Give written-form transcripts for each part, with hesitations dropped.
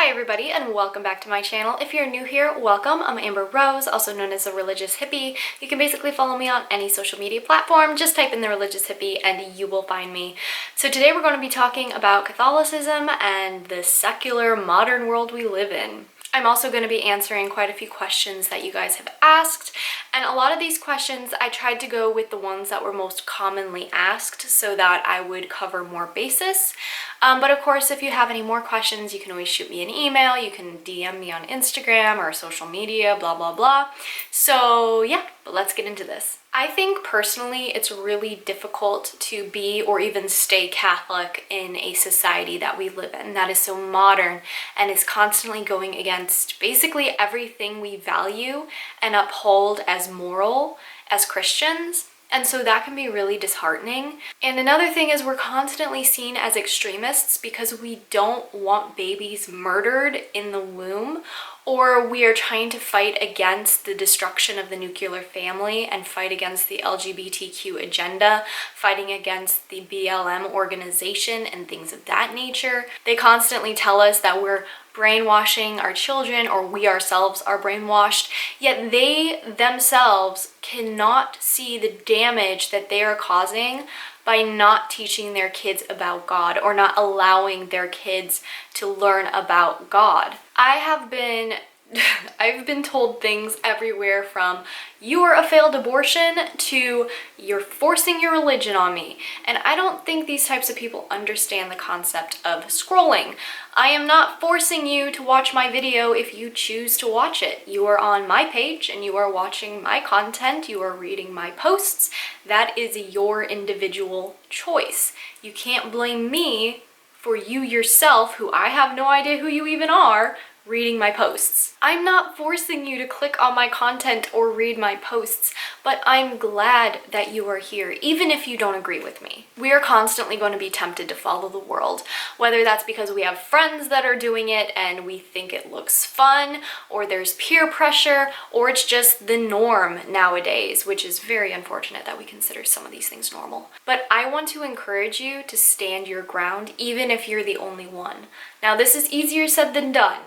Hi everybody and welcome back to my channel. If you're new here, welcome. I'm Amber Rose, also known as the Religious Hippie. You can basically follow me on any social media platform. Just type in the Religious Hippie and you will find me. So today we're going to be talking about Catholicism and the secular modern world we live in. I'm also going to be answering quite a few questions that you guys have asked, and a lot of these questions I tried to go with the ones that were most commonly asked so that I would cover more basis. But of course, if you have any more questions, you can always shoot me an email, you can DM me on Instagram or social media, blah blah blah. So yeah, but let's get into this. I think personally it's really difficult to be or even stay Catholic in a society that we live in that is so modern and is constantly going against basically everything we value and uphold as moral as Christians. And so that can be really disheartening. And another thing is we're constantly seen as extremists because we don't want babies murdered in the womb, or we are trying to fight against the destruction of the nuclear family and fight against the LGBTQ agenda, fighting against the BLM organization and things of that nature. They constantly tell us that we're brainwashing our children, or we ourselves are brainwashed, yet they themselves cannot see the damage that they are causing by not teaching their kids about God or not allowing their kids to learn about God. I've been told things everywhere from "you are a failed abortion" to "you're forcing your religion on me." And I don't think these types of people understand the concept of scrolling. I am not forcing you to watch my video if you choose to watch it. You are on my page and you are watching my content, you are reading my posts. That is your individual choice. You can't blame me for you yourself, who I have no idea who you even are, reading my posts. I'm not forcing you to click on my content or read my posts, but I'm glad that you are here, even if you don't agree with me. We are constantly going to be tempted to follow the world, whether that's because we have friends that are doing it and we think it looks fun, or there's peer pressure, or it's just the norm nowadays, which is very unfortunate that we consider some of these things normal. But I want to encourage you to stand your ground, even if you're the only one. Now, this is easier said than done.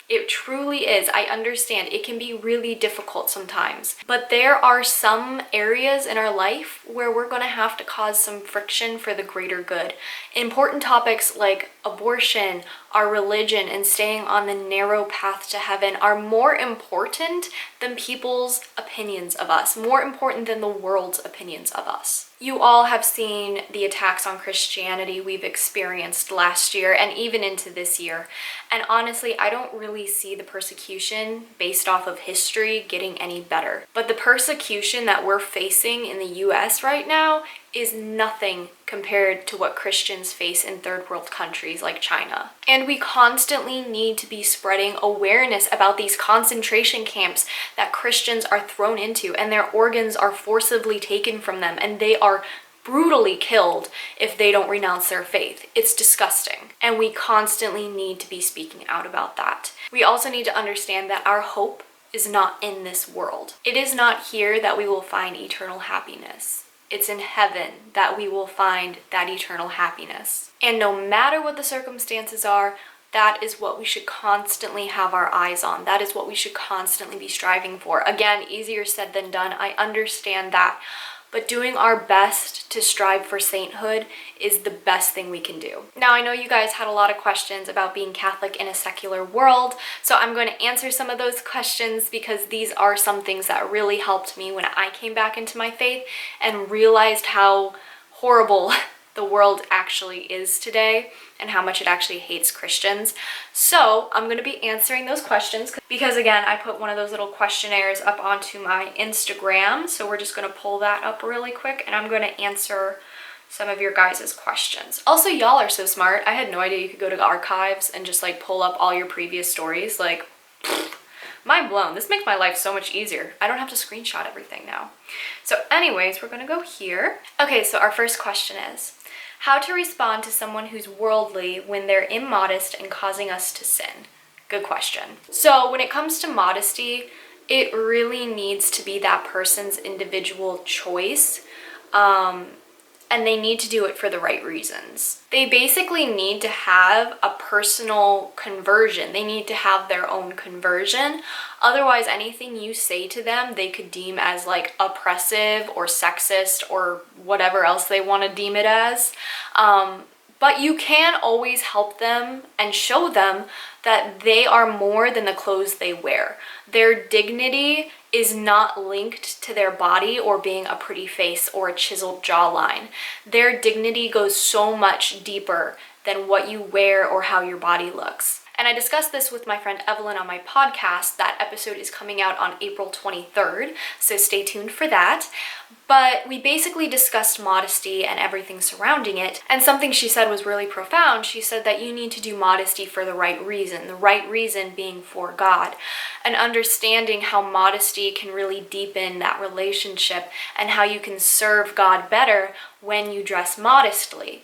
It truly is. I understand it can be really difficult sometimes, but there are some areas in our life where we're going to have to cause some friction for the greater good. Important topics like abortion, our religion, and staying on the narrow path to heaven are more important than people's opinions of us, more important than the world's opinions of us. You all have seen the attacks on Christianity we've experienced last year and even into this year. And honestly, I don't really see the persecution based off of history getting any better. But the persecution that we're facing in the US right now is nothing compared to what Christians face in third world countries like China. And we constantly need to be spreading awareness about these concentration camps that Christians are thrown into, and their organs are forcibly taken from them, and they are brutally killed if they don't renounce their faith. It's disgusting. And we constantly need to be speaking out about that. We also need to understand that our hope is not in this world. It is not here that we will find eternal happiness. It's in heaven that we will find that eternal happiness. And no matter what the circumstances are, that is what we should constantly have our eyes on. That is what we should constantly be striving for. Again, easier said than done. I understand that. But doing our best to strive for sainthood is the best thing we can do. Now, I know you guys had a lot of questions about being Catholic in a secular world, so I'm going to answer some of those questions because these are some things that really helped me when I came back into my faith and realized how horrible the world actually is today and how much it actually hates Christians. So I'm going to be answering those questions because, again, I put one of those little questionnaires up onto my Instagram. So we're just going to pull that up really quick and I'm going to answer some of your guys' questions. Also, y'all are so smart. I had no idea you could go to the archives and just like pull up all your previous stories. Like, mind blown. This makes my life so much easier. I don't have to screenshot everything now. So anyways, we're going to go here. Okay, so our first question is, how to respond to someone who's worldly when they're immodest and causing us to sin? Good question. So when it comes to modesty, it really needs to be that person's individual choice. and they need to do it for the right reasons. They basically need to have a personal conversion. They need to have their own conversion. Otherwise, anything you say to them, they could deem as like oppressive or sexist or whatever else they want to deem it as. But you can always help them and show them that they are more than the clothes they wear. Their dignity is not linked to their body or being a pretty face or a chiseled jawline. Their dignity goes so much deeper than what you wear or how your body looks. And I discussed this with my friend Evelyn on my podcast. That episode is coming out on April 23rd, so stay tuned for that. But we basically discussed modesty and everything surrounding it. And something she said was really profound. She said that you need to do modesty for the right reason being for God. And understanding how modesty can really deepen that relationship and how you can serve God better when you dress modestly.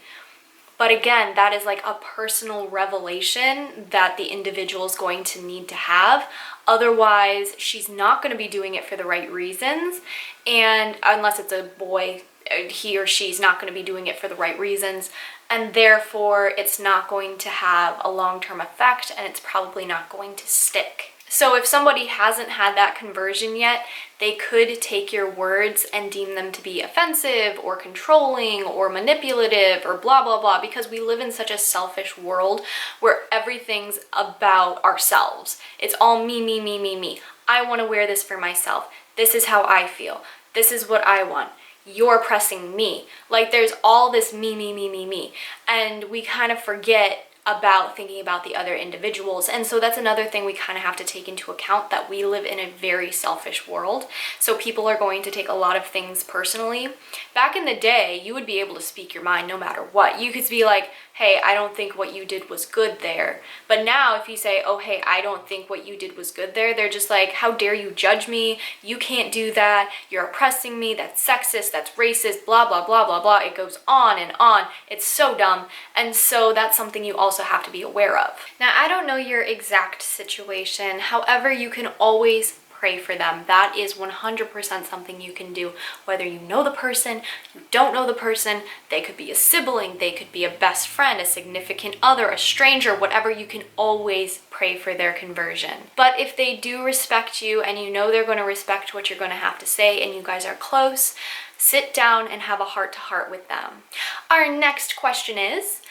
But again, that is like a personal revelation that the individual is going to need to have. Otherwise, she's not going to be doing it for the right reasons. And unless it's a boy, he or she's not going to be doing it for the right reasons. And therefore, it's not going to have a long-term effect, and it's probably not going to stick. So if somebody hasn't had that conversion yet, they could take your words and deem them to be offensive or controlling or manipulative or blah, blah, blah, because we live in such a selfish world where everything's about ourselves. It's all me, me, me, me, me. I want to wear this for myself. This is how I feel. This is what I want. You're oppressing me. Like there's all this me, me, me, me, me. And we kind of forget about thinking about the other individuals. And so that's another thing we kind of have to take into account, that we live in a very selfish world. So people are going to take a lot of things personally. Back in the day, you would be able to speak your mind no matter what. You could be like, hey, I don't think what you did was good there. But now if you say, oh, hey, I don't think what you did was good there, they're just like, how dare you judge me? You can't do that. You're oppressing me. That's sexist. That's racist. Blah, blah, blah, blah, blah. It goes on and on. It's so dumb. And so that's something you also have to be aware of. Now, I don't know your exact situation. However, you can always pray for them. That is 100% something you can do, whether you know the person, you don't know the person. They could be a sibling, they could be a best friend, a significant other, a stranger, whatever. You can always pray for their conversion. But if they do respect you and you know they're going to respect what you're going to have to say and you guys are close, sit down and have a heart-to-heart with them. Our next question is,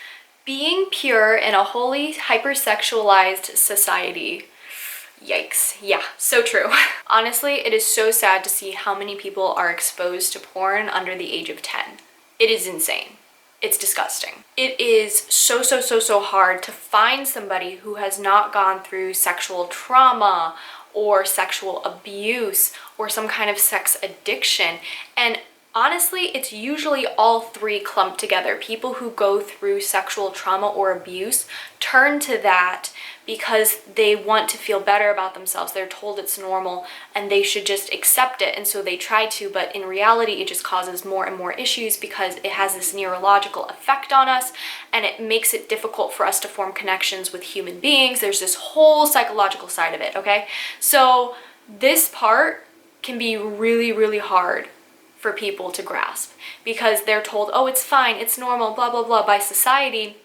being pure in a wholly hypersexualized society. Yikes. Yeah, so true. Honestly, it is so sad to see how many people are exposed to porn under the age of 10. It is insane. It's disgusting. It is so hard to find somebody who has not gone through sexual trauma or sexual abuse or some kind of sex addiction. And honestly, it's usually all three clumped together. People who go through sexual trauma or abuse turn to that because they want to feel better about themselves. They're told it's normal and they should just accept it, and so they try to, but in reality it just causes more and more issues because it has this neurological effect on us and it makes it difficult for us to form connections with human beings. There's this whole psychological side of it, okay? So this part can be really hard for people to grasp because they're told, oh, it's fine, it's normal, blah, blah, blah, by society.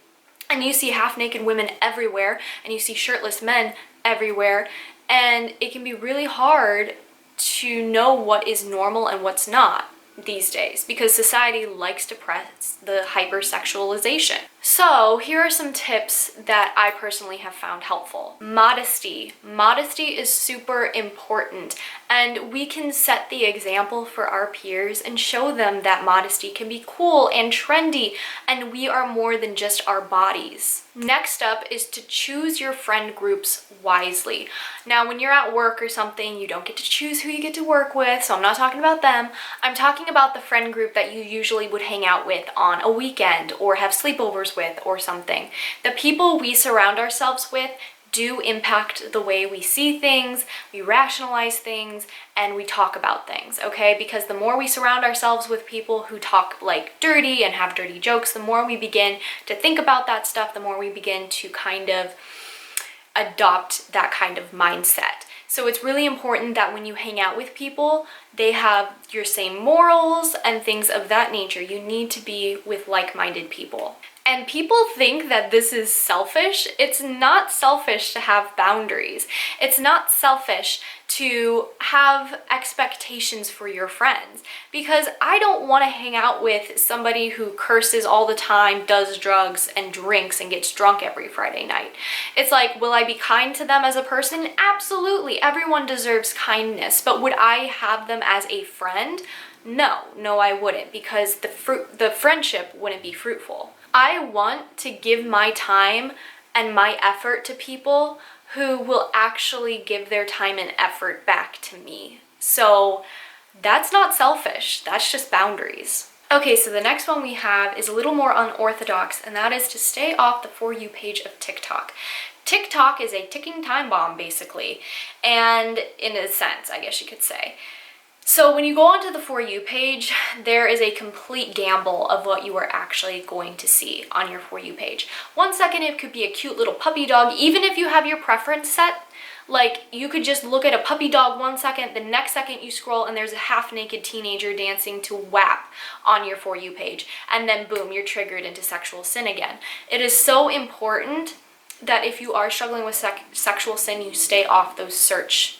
And you see half-naked women everywhere, and you see shirtless men everywhere, and it can be really hard to know what is normal and what's not these days because society likes to press the hypersexualization. So here are some tips that I personally have found helpful. Modesty. Modesty is super important, and we can set the example for our peers and show them that modesty can be cool and trendy, and we are more than just our bodies. Next up is to choose your friend groups wisely. Now, when you're at work or something, you don't get to choose who you get to work with, so I'm not talking about them. I'm talking about the friend group that you usually would hang out with on a weekend or have sleepovers with or something. The people we surround ourselves with do impact the way we see things, we rationalize things, and we talk about things, okay? Because the more we surround ourselves with people who talk like dirty and have dirty jokes, the more we begin to think about that stuff, the more we begin to kind of adopt that kind of mindset. So it's really important that when you hang out with people, they have your same morals and things of that nature. You need to be with like-minded people. And people think that this is selfish. It's not selfish to have boundaries. It's not selfish to have expectations for your friends, because I don't want to hang out with somebody who curses all the time, does drugs and drinks and gets drunk every Friday night. It's like, will I be kind to them as a person? Absolutely. Everyone deserves kindness, but would I have them as a friend? No, I wouldn't, because the friendship wouldn't be fruitful. I want to give my time and my effort to people who will actually give their time and effort back to me. So that's not selfish, that's just boundaries. Okay, so the next one we have is a little more unorthodox, and that is to stay off the For You page of TikTok. TikTok is a ticking time bomb, basically, and in a sense, I guess you could say. So when you go onto the For You page, there is a complete gamble of what you are actually going to see on your For You page. 1 second it could be a cute little puppy dog, even if you have your preference set. Like, you could just look at a puppy dog 1 second, the next second you scroll and there's a half-naked teenager dancing to WAP on your For You page. And then boom, you're triggered into sexual sin again. It is so important that if you are struggling with sexual sin, you stay off those search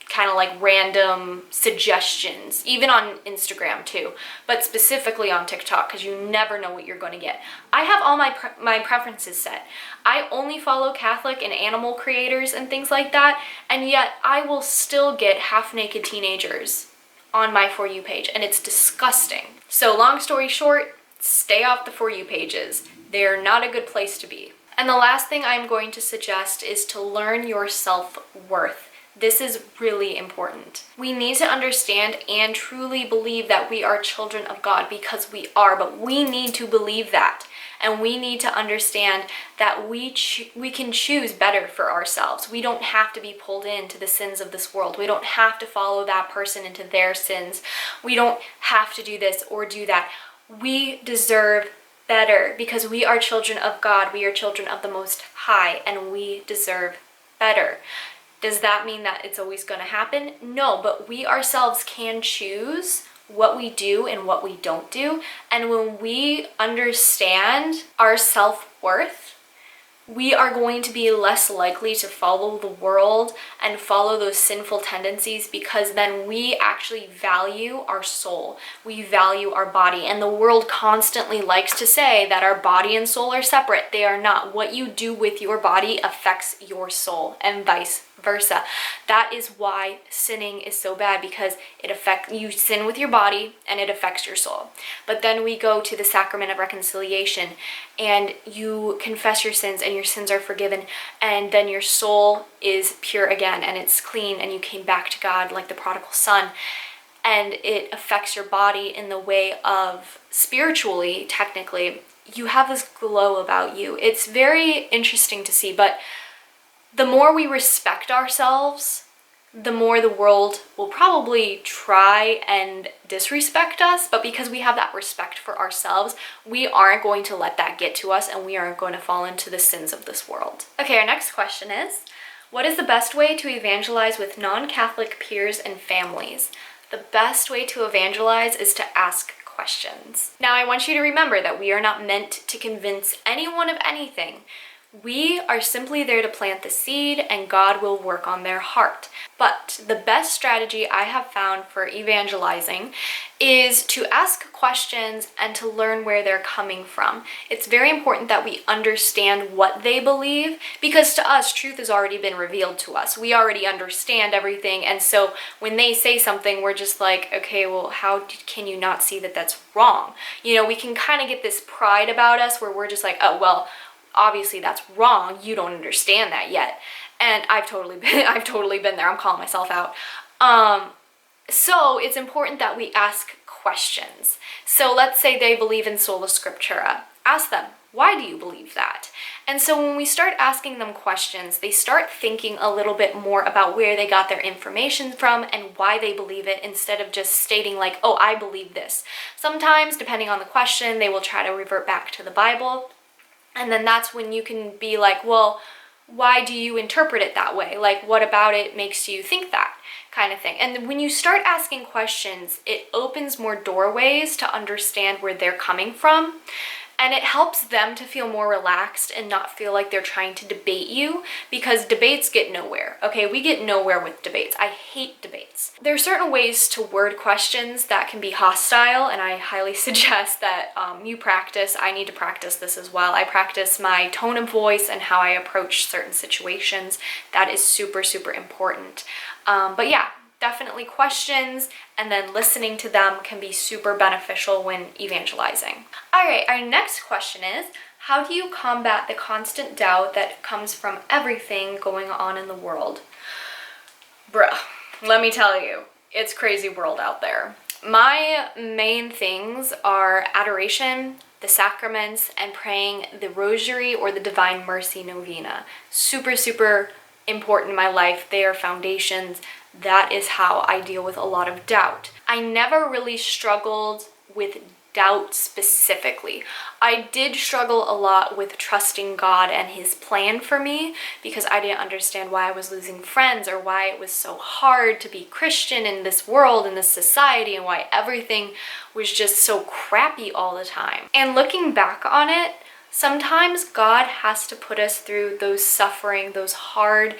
kind of like random suggestions, even on Instagram too, but specifically on TikTok, because you never know what you're going to get. I have all my preferences set. I only follow Catholic and animal creators and things like that, and yet I will still get half-naked teenagers on my For You page, and it's disgusting. So long story short, stay off the For You pages. They're not a good place to be. And the last thing I'm going to suggest is to learn your self-worth. This is really important. We need to understand and truly believe that we are children of God, because we are, but we need to believe that. And we need to understand that we can choose better for ourselves. We don't have to be pulled into the sins of this world. We don't have to follow that person into their sins. We don't have to do this or do that. We deserve better, because we are children of God. We are children of the Most High, and we deserve better. Does that mean that it's always going to happen? No, but we ourselves can choose what we do and what we don't do. And when we understand our self-worth, we are going to be less likely to follow the world and follow those sinful tendencies, because then we actually value our soul. We value our body. And the world constantly likes to say that our body and soul are separate. They are not. What you do with your body affects your soul, and vice versa. That is why sinning is so bad, because you sin with your body and it affects your soul. But then we go to the sacrament of reconciliation and you confess your sins and your sins are forgiven, and then your soul is pure again and it's clean, and you came back to God like the prodigal son. And it affects your body in the way of, spiritually, technically, you have this glow about you. It's very interesting to see, but the more we respect ourselves, the more the world will probably try and disrespect us. But because we have that respect for ourselves, we aren't going to let that get to us, and we aren't going to fall into the sins of this world. Okay, our next question is, what is the best way to evangelize with non-Catholic peers and families? The best way to evangelize is to ask questions. Now, I want you to remember that we are not meant to convince anyone of anything. We are simply there to plant the seed, and God will work on their heart. But the best strategy I have found for evangelizing is to ask questions and to learn where they're coming from. It's very important that we understand what they believe, because to us, truth has already been revealed to us. We already understand everything, and so when they say something, we're just like, okay, well, how can you not see that that's wrong? You know, we can kind of get this pride about us where we're just like, oh, well, obviously that's wrong. You don't understand that yet. And I've totally been there. I'm calling myself out. So it's important that we ask questions. So let's say they believe in sola scriptura. Ask them, why do you believe that? And so when we start asking them questions, they start thinking a little bit more about where they got their information from and why they believe it, instead of just stating like, oh, I believe this. Sometimes, depending on the question, they will try to revert back to the Bible. And then that's when you can be like, well, why do you interpret it that way? Like, what about it makes you think that kind of thing? And when you start asking questions, it opens more doorways to understand where they're coming from. And it helps them to feel more relaxed and not feel like they're trying to debate you, because debates get nowhere, okay? We get nowhere with debates. I hate debates. There are certain ways to word questions that can be hostile, and I highly suggest that you practice. I need to practice this as well. I practice my tone of voice and how I approach certain situations. That is super, super important. But yeah, definitely questions and then listening to them can be super beneficial when evangelizing. All right, our next question is, how do you combat the constant doubt that comes from everything going on in the world? Bruh, let me tell you, it's crazy world out there. My main things are adoration, the sacraments, and praying the rosary or the Divine Mercy Novena. Super, super important in my life. They are foundations. That is how I deal with a lot of doubt. I never really struggled with doubt specifically. I did struggle a lot with trusting God and his plan for me, because I didn't understand why I was losing friends or why it was so hard to be Christian in this world, in this society, and why everything was just so crappy all the time. And looking back on it, sometimes God has to put us through those suffering, those hard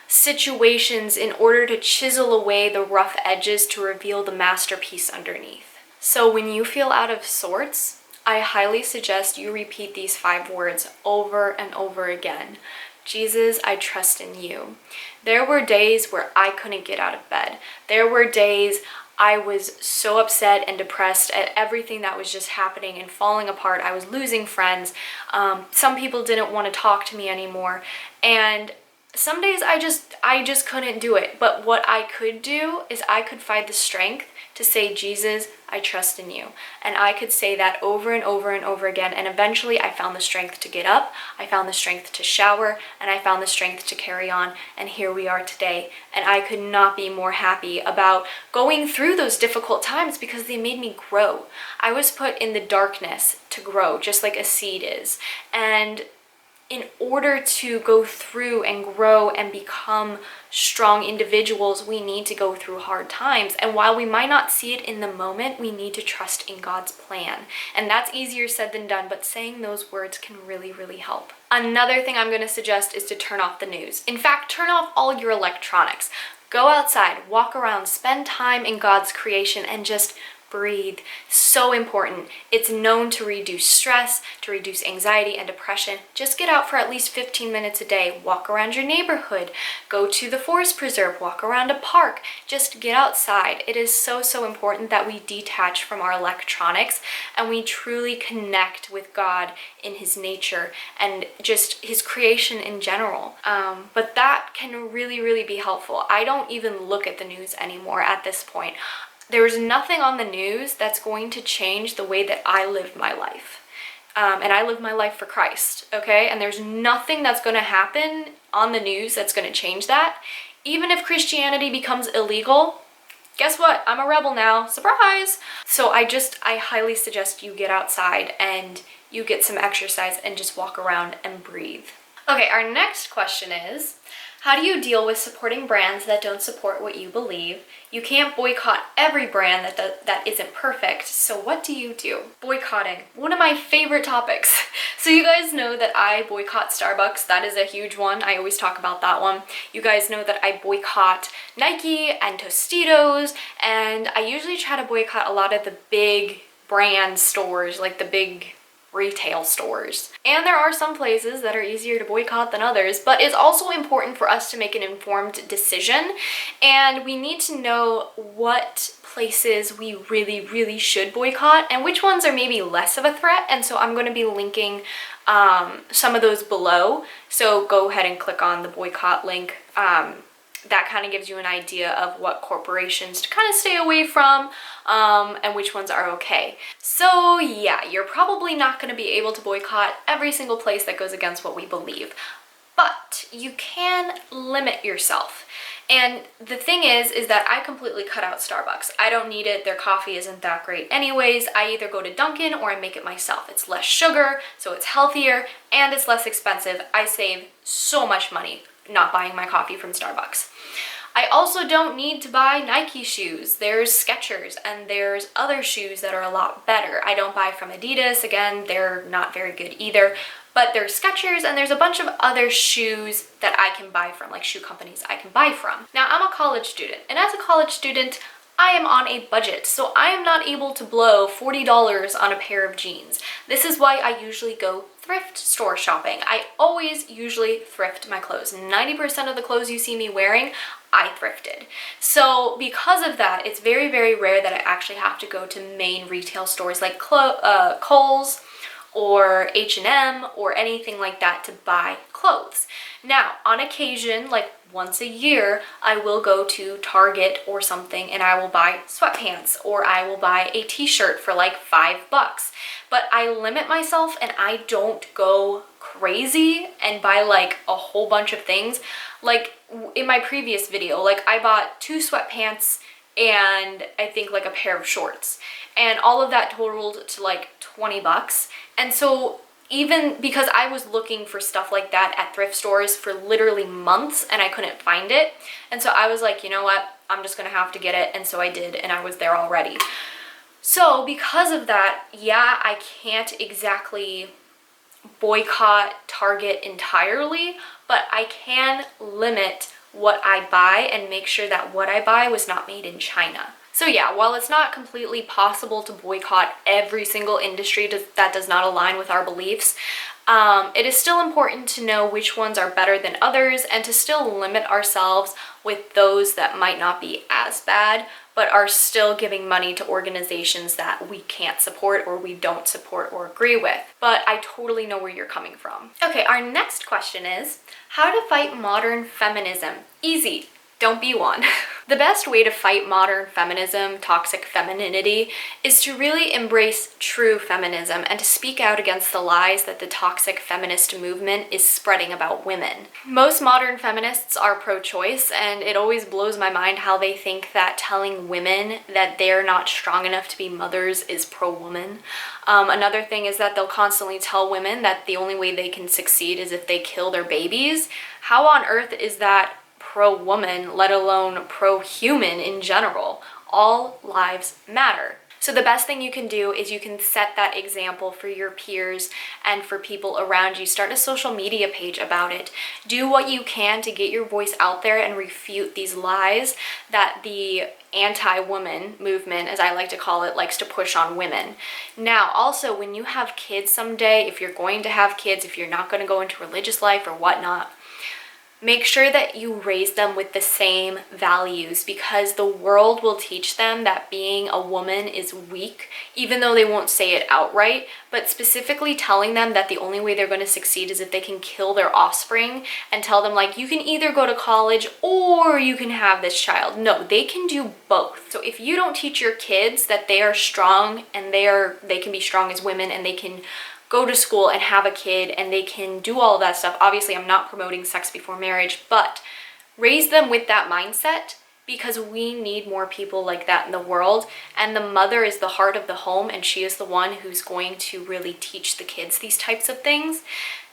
situations in order to chisel away the rough edges to reveal the masterpiece underneath. So when you feel out of sorts, I highly suggest you repeat these 5 words over and over again. Jesus, I trust in you. There were days where I couldn't get out of bed. There were days I was so upset and depressed at everything that was just happening and falling apart. I was losing friends. Some people didn't want to talk to me anymore. And some days I just couldn't do it. But what I could do is I could find the strength to say, Jesus, I trust in you. And I could say that over and over and over again. And eventually I found the strength to get up. I found the strength to shower. And I found the strength to carry on. And here we are today. And I could not be more happy about going through those difficult times, because they made me grow. I was put in the darkness to grow, just like a seed is. And in order to go through and grow and become strong individuals, we need to go through hard times. And while we might not see it in the moment, we need to trust in God's plan. And that's easier said than done, but saying those words can really, really help. Another thing I'm going to suggest is to turn off the news. In fact, turn off all your electronics. Go outside, walk around, spend time in God's creation, and just breathe. So important. It's known to reduce stress, to reduce anxiety and depression. Just get out for at least 15 minutes a day. Walk around your neighborhood. Go to the forest preserve. Walk around a park. Just get outside. It is so, so important that we detach from our electronics and we truly connect with God in his nature and just his creation in general. But that can really, really be helpful. I don't even look at the news anymore at this point. There's nothing on the news that's going to change the way that I live my life. And I live my life for Christ, okay? And there's nothing that's going to happen on the news that's going to change that. Even if Christianity becomes illegal, guess what? I'm a rebel now. Surprise! So I highly suggest you get outside and you get some exercise and just walk around and breathe. Okay, our next question is, how do you deal with supporting brands that don't support what you believe? You can't boycott every brand that isn't perfect, so what do you do? Boycotting, one of my favorite topics. So you guys know that I boycott Starbucks. That is a huge one. I always talk about that one. You guys know that I boycott Nike and Tostitos, and I usually try to boycott a lot of the big brand stores, like the big retail stores. And there are some places that are easier to boycott than others, but it's also important for us to make an informed decision, and we need to know what places we really, really should boycott and which ones are maybe less of a threat. And so I'm going to be linking some of those below, so go ahead and click on the boycott link. That kind of gives you an idea of what corporations to kind of stay away from and which ones are okay. So yeah, you're probably not going to be able to boycott every single place that goes against what we believe, but you can limit yourself. And the thing is that I completely cut out Starbucks. I don't need it. Their coffee isn't that great anyways. I either go to Dunkin' or I make it myself. It's less sugar, so it's healthier, and it's less expensive. I save so much money not buying my coffee from Starbucks. I also don't need to buy Nike shoes. There's Skechers and there's other shoes that are a lot better. I don't buy from Adidas. Again, they're not very good either. But there's Skechers and there's a bunch of other shoes that I can buy from, like shoe companies I can buy from. Now, I'm a college student, and as a college student, I am on a budget, so I am not able to blow $40 on a pair of jeans. This is why I usually go thrift store shopping. I always usually thrift my clothes. 90% of the clothes you see me wearing, I thrifted. So because of that, it's very, very rare that I actually have to go to main retail stores like Kohl's or H&M or anything like that to buy clothes. Now, on occasion, like once a year, I will go to Target or something and I will buy sweatpants or I will buy a t-shirt for like $5. But I limit myself and I don't go crazy and buy like a whole bunch of things. Like in my previous video, like I bought 2 sweatpants and I think like a pair of shorts, and all of that totaled to like $20. And so even because I was looking for stuff like that at thrift stores for literally months and I couldn't find it, and so I was like, you know what, I'm just gonna have to get it, and so I did, and I was there already. So because of that, yeah, I can't exactly boycott Target entirely, but I can limit what I buy and make sure that what I buy was not made in China. So yeah, while it's not completely possible to boycott every single industry that does not align with our beliefs, it is still important to know which ones are better than others and to still limit ourselves with those that might not be as bad, but are still giving money to organizations that we can't support or we don't support or agree with. But I totally know where you're coming from. Okay, our next question is, how to fight modern feminism? Easy. Don't be one. The best way to fight modern feminism, toxic femininity, is to really embrace true feminism and to speak out against the lies that the toxic feminist movement is spreading about women. Most modern feminists are pro-choice, and it always blows my mind how they think that telling women that they're not strong enough to be mothers is pro-woman. Another thing is that they'll constantly tell women that the only way they can succeed is if they kill their babies. How on earth is that pro-woman, let alone pro-human in general? All lives matter. So the best thing you can do is you can set that example for your peers and for people around you. Start a social media page about it. Do what you can to get your voice out there and refute these lies that the anti-woman movement, as I like to call it, likes to push on women. Now, also, when you have kids someday, if you're going to have kids, if you're not going to go into religious life or whatnot, make sure that you raise them with the same values, because the world will teach them that being a woman is weak, even though they won't say it outright, but specifically telling them that the only way they're going to succeed is if they can kill their offspring, and tell them like, you can either go to college or you can have this child. No, they can do both. So if you don't teach your kids that they are strong and they can be strong as women and they can go to school and have a kid and they can do all of that stuff. Obviously, I'm not promoting sex before marriage, but raise them with that mindset, because we need more people like that in the world. And the mother is the heart of the home, and she is the one who's going to really teach the kids these types of things.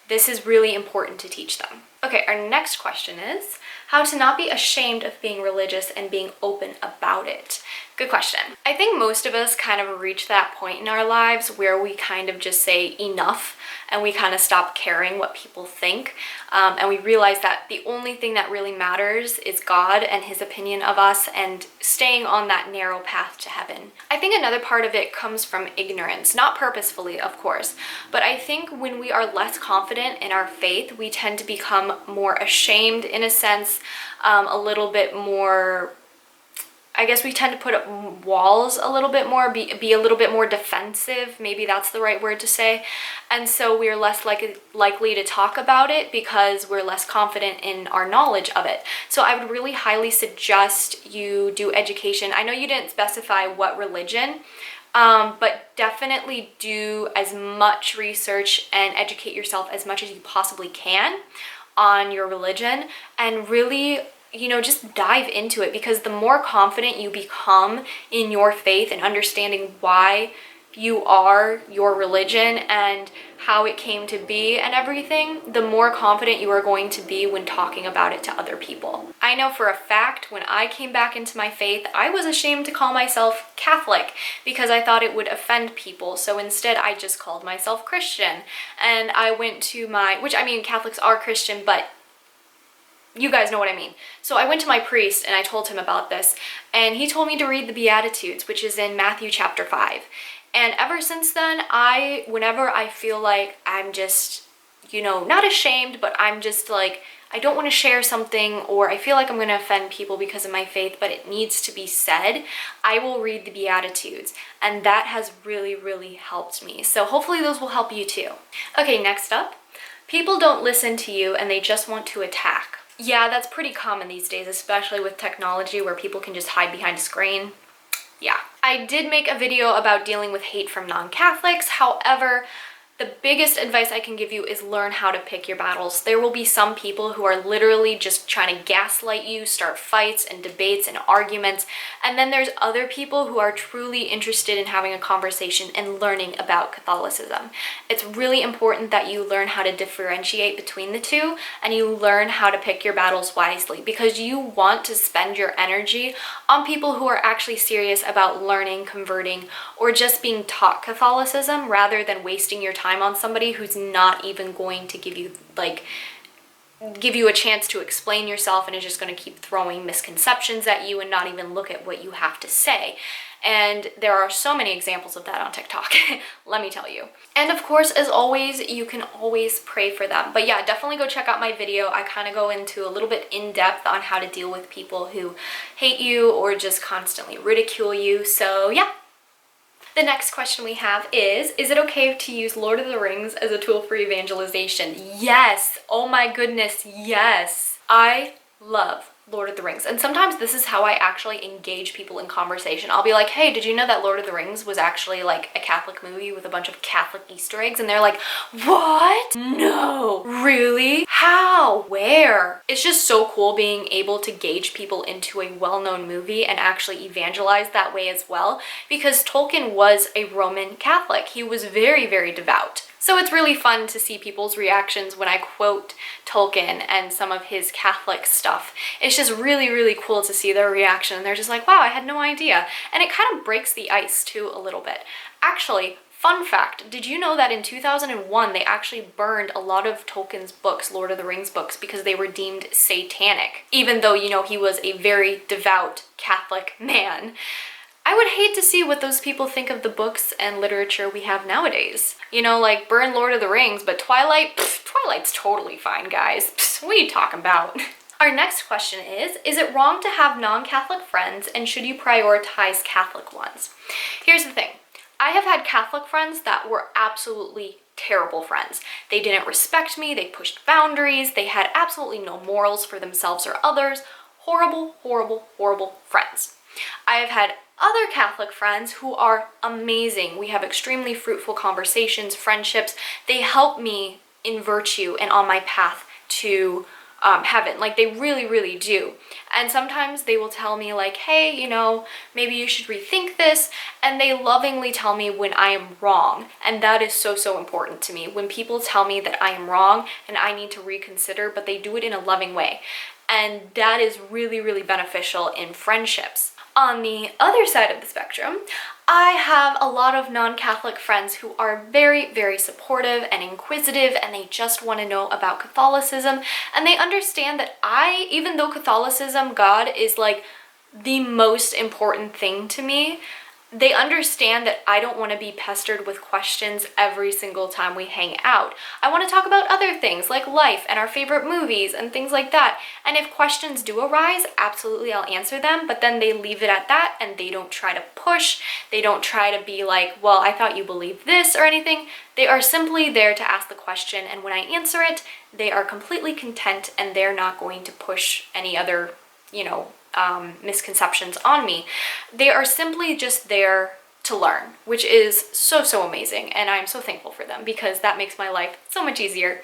This is really important to teach them. Okay, our next question is how to not be ashamed of being religious and being open about it. Good question. I think most of us kind of reach that point in our lives where we kind of just say enough and we kind of stop caring what people think. And we realize that the only thing that really matters is God and his opinion of us and staying on that narrow path to heaven. I think another part of it comes from ignorance, not purposefully, of course, but I think when we are less confident in our faith, we tend to become more ashamed in a sense, a little bit more, I guess we tend to put up walls a little bit more, be a little bit more defensive, maybe that's the right word to say. And so we're less likely to talk about it because we're less confident in our knowledge of it. So I would really highly suggest you do education. I know you didn't specify what religion, but definitely do as much research and educate yourself as much as you possibly can on your religion, and really you know, just dive into it, because the more confident you become in your faith and understanding why you are your religion and how it came to be and everything, the more confident you are going to be when talking about it to other people. I know for a fact when I came back into my faith, I was ashamed to call myself Catholic because I thought it would offend people. So instead I just called myself Christian. And I went to which I mean, Catholics are Christian, but you guys know what I mean. So I went to my priest and I told him about this, and he told me to read the Beatitudes, which is in Matthew chapter 5. And ever since then, whenever I feel like I'm just, you know, not ashamed, but I'm just like, I don't want to share something, or I feel like I'm going to offend people because of my faith, but it needs to be said, I will read the Beatitudes. And that has really, really helped me. So hopefully those will help you too. Okay, next up, people don't listen to you and they just want to attack. Yeah, that's pretty common these days, especially with technology where people can just hide behind a screen. Yeah. I did make a video about dealing with hate from non-Catholics. However, the biggest advice I can give you is learn how to pick your battles. There will be some people who are literally just trying to gaslight you, start fights and debates and arguments. And then there's other people who are truly interested in having a conversation and learning about Catholicism. It's really important that you learn how to differentiate between the two, and you learn how to pick your battles wisely, because you want to spend your energy on people who are actually serious about learning, converting, or just being taught Catholicism, rather than wasting your time on somebody who's not even going to give you a chance to explain yourself, and is just going to keep throwing misconceptions at you and not even look at what you have to say. And there are so many examples of that on TikTok, let me tell you. And of course, as always, you can always pray for them. But yeah, definitely go check out my video. I kind of go into a little bit in depth on how to deal with people who hate you or just constantly ridicule you. So yeah. The next question we have is it okay to use Lord of the Rings as a tool for evangelization? Yes! Oh my goodness, yes! I love Lord of the Rings. And sometimes this is how I actually engage people in conversation. I'll be like, hey, did you know that Lord of the Rings was actually like a Catholic movie with a bunch of Catholic Easter eggs? And they're like, what? No! Really? How? Where? It's just so cool being able to gauge people into a well-known movie and actually evangelize that way as well, because Tolkien was a Roman Catholic. He was very, very devout. So it's really fun to see people's reactions when I quote Tolkien and some of his Catholic stuff. It's just really, really cool to see their reaction, and they're just like, wow, I had no idea. And it kind of breaks the ice too a little bit. Actually, fun fact, did you know that in 2001 they actually burned a lot of Tolkien's books, Lord of the Rings books, because they were deemed satanic, even though, you know, he was a very devout Catholic man. I would hate to see what those people think of the books and literature we have nowadays. You know, like, burn Lord of the Rings, but Twilight? Pfft, Twilight's totally fine, guys. Pfft, what are you talking about? Our next question is it wrong to have non-Catholic friends, and should you prioritize Catholic ones? Here's the thing. I have had Catholic friends that were absolutely terrible friends. They didn't respect me, they pushed boundaries, they had absolutely no morals for themselves or others. Horrible, horrible, horrible friends. I have had other Catholic friends who are amazing. We have extremely fruitful conversations, friendships. They help me in virtue and on my path to heaven. Like, they really, really do. And sometimes they will tell me like, hey, you know, maybe you should rethink this. And they lovingly tell me when I am wrong. And that is so, so important to me. When people tell me that I am wrong and I need to reconsider, but they do it in a loving way. And that is really, really beneficial in friendships. On the other side of the spectrum, I have a lot of non-Catholic friends who are very, very supportive and inquisitive, and they just want to know about Catholicism. And they understand that even though Catholicism, God is like the most important thing to me, they understand that I don't want to be pestered with questions every single time we hang out. I want to talk about other things like life and our favorite movies and things like that. And if questions do arise, absolutely I'll answer them, but then they leave it at that and they don't try to push. They don't try to be like, well, I thought you believed this or anything. They are simply there to ask the question, and when I answer it, they are completely content and they're not going to push any other, you know, misconceptions on me. They are simply just there to learn, which is so, so amazing, and I'm so thankful for them because that makes my life so much easier.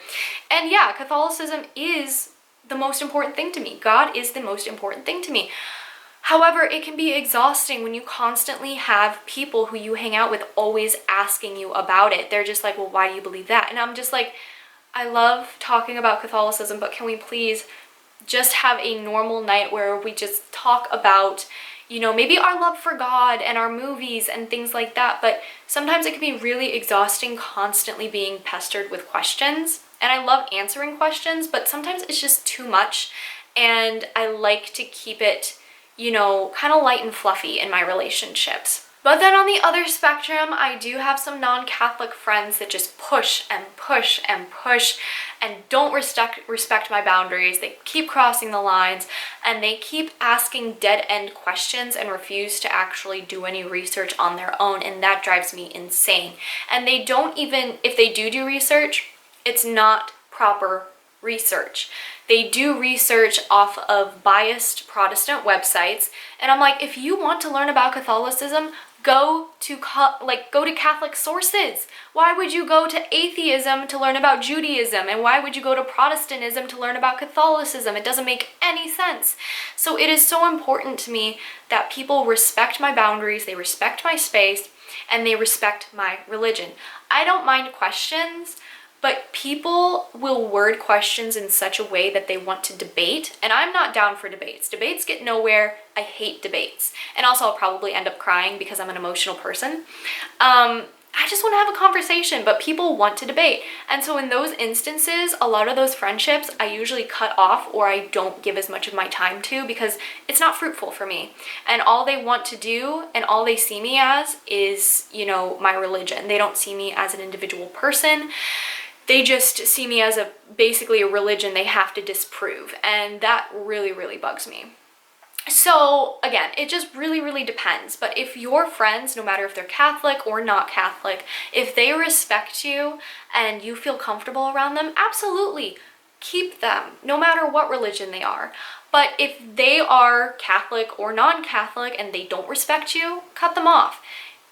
And yeah, Catholicism is the most important thing to me. God is the most important thing to me. However, it can be exhausting when you constantly have people who you hang out with always asking you about it. They're just like, well, why do you believe that? And I'm just like, I love talking about Catholicism, but can we please just have a normal night where we just talk about, you know, maybe our love for God and our movies and things like that. But sometimes it can be really exhausting constantly being pestered with questions. And I love answering questions, but sometimes it's just too much. And I like to keep it, you know, kind of light and fluffy in my relationships. But then on the other spectrum, I do have some non-Catholic friends that just push and push and push and don't respect my boundaries. They keep crossing the lines and they keep asking dead-end questions and refuse to actually do any research on their own, and that drives me insane. And they don't even, if they do research, it's not proper research. They do research off of biased Protestant websites, and I'm like, if you want to learn about Catholicism, go to Catholic sources. Why would you go to atheism to learn about Judaism? And why would you go to Protestantism to learn about Catholicism? It doesn't make any sense. So it is so important to me that people respect my boundaries, they respect my space, and they respect my religion. I don't mind questions, but people will word questions in such a way that they want to debate, and I'm not down for debates. Debates get nowhere. I hate debates. And also I'll probably end up crying because I'm an emotional person. I just want to have a conversation, but people want to debate. And so in those instances, a lot of those friendships I usually cut off, or I don't give as much of my time to, because it's not fruitful for me. And all they want to do and all they see me as is, you know, my religion. They don't see me as an individual person. They just see me as basically a religion they have to disprove, and that really, really bugs me. So again, it just really, really depends. But if your friends, no matter if they're Catholic or not Catholic, if they respect you and you feel comfortable around them, absolutely keep them, no matter what religion they are. But if they are Catholic or non-Catholic and they don't respect you, cut them off.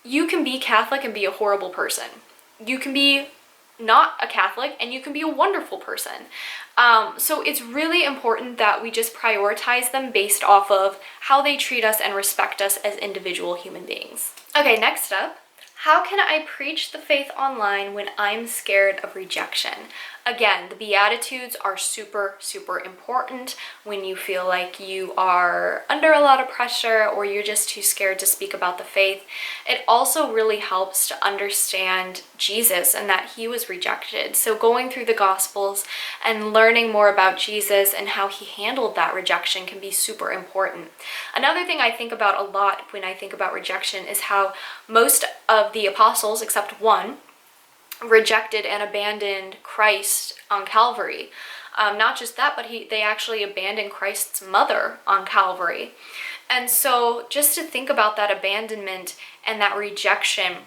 You can be Catholic and be a horrible person. You can be not a Catholic and you can be a wonderful person. So it's really important that we just prioritize them based off of how they treat us and respect us as individual human beings. Okay, next up, how can I preach the faith online when I'm scared of rejection? Again, the Beatitudes are super, super important when you feel like you are under a lot of pressure or you're just too scared to speak about the faith. It also really helps to understand Jesus and that he was rejected. So going through the Gospels and learning more about Jesus and how he handled that rejection can be super important. Another thing I think about a lot when I think about rejection is how most of the apostles, except one, rejected and abandoned Christ on Calvary. Not just that, but they actually abandoned Christ's mother on Calvary. And so just to think about that abandonment and that rejection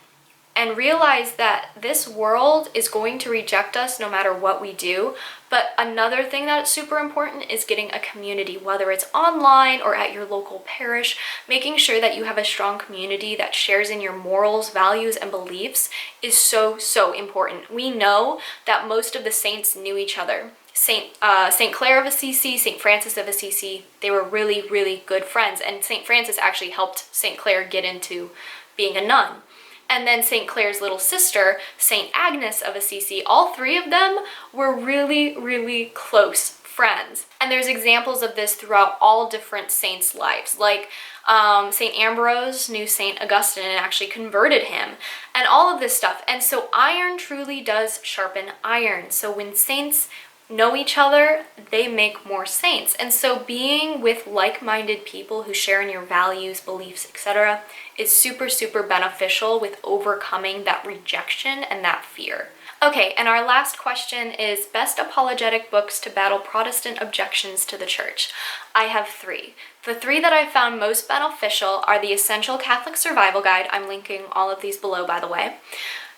and realize that this world is going to reject us no matter what we do. But another thing that's super important is getting a community, whether it's online or at your local parish, making sure that you have a strong community that shares in your morals, values, and beliefs is so, so important. We know that most of the saints knew each other. Saint Clare of Assisi, Saint Francis of Assisi, they were really, really good friends. And Saint Francis actually helped Saint Clare get into being a nun. And then St. Clare's little sister, St. Agnes of Assisi, all three of them were really, really close friends. And there's examples of this throughout all different saints' lives. Like St. Ambrose knew St. Augustine and actually converted him, and all of this stuff. And so iron truly does sharpen iron. So when saints know each other, they make more saints. And so being with like-minded people who share in your values, beliefs, etc. is super, super beneficial with overcoming that rejection and that fear. Okay, and our last question is best apologetic books to battle Protestant objections to the church. I have 3. The 3 that I found most beneficial are the Essential Catholic Survival Guide. I'm linking all of these below, by the way.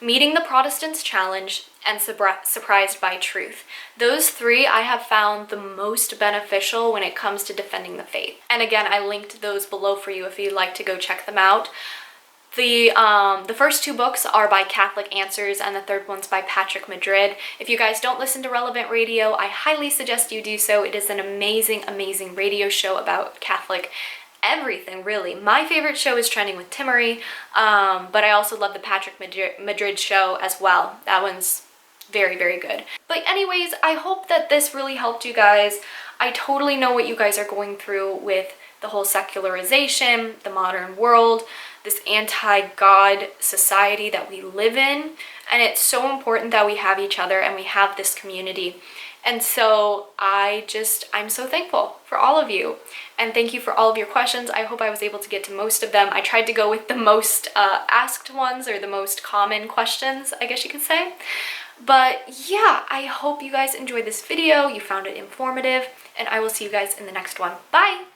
Meeting the Protestants Challenge, and Surprised by Truth. Those 3 I have found the most beneficial when it comes to defending the faith. And again, I linked those below for you if you'd like to go check them out. The first two books are by Catholic Answers, and the third one's by Patrick Madrid. If you guys don't listen to Relevant Radio, I highly suggest you do so. It is an amazing, amazing radio show about Catholic everything, really. My favorite show is Trending with Timmery, but I also love the Patrick Madrid show as well. That one's very, very good. But anyways, I hope that this really helped you guys. I totally know what you guys are going through with the whole secularization, the modern world, this anti-God society that we live in, and it's so important that we have each other and we have this community. And so I'm so thankful for all of you, and thank you for all of your questions. I hope I was able to get to most of them. I tried to go with the most asked ones, or the most common questions, I guess you could say. But yeah, I hope you guys enjoyed this video, you found it informative, and I will see you guys in the next one. Bye!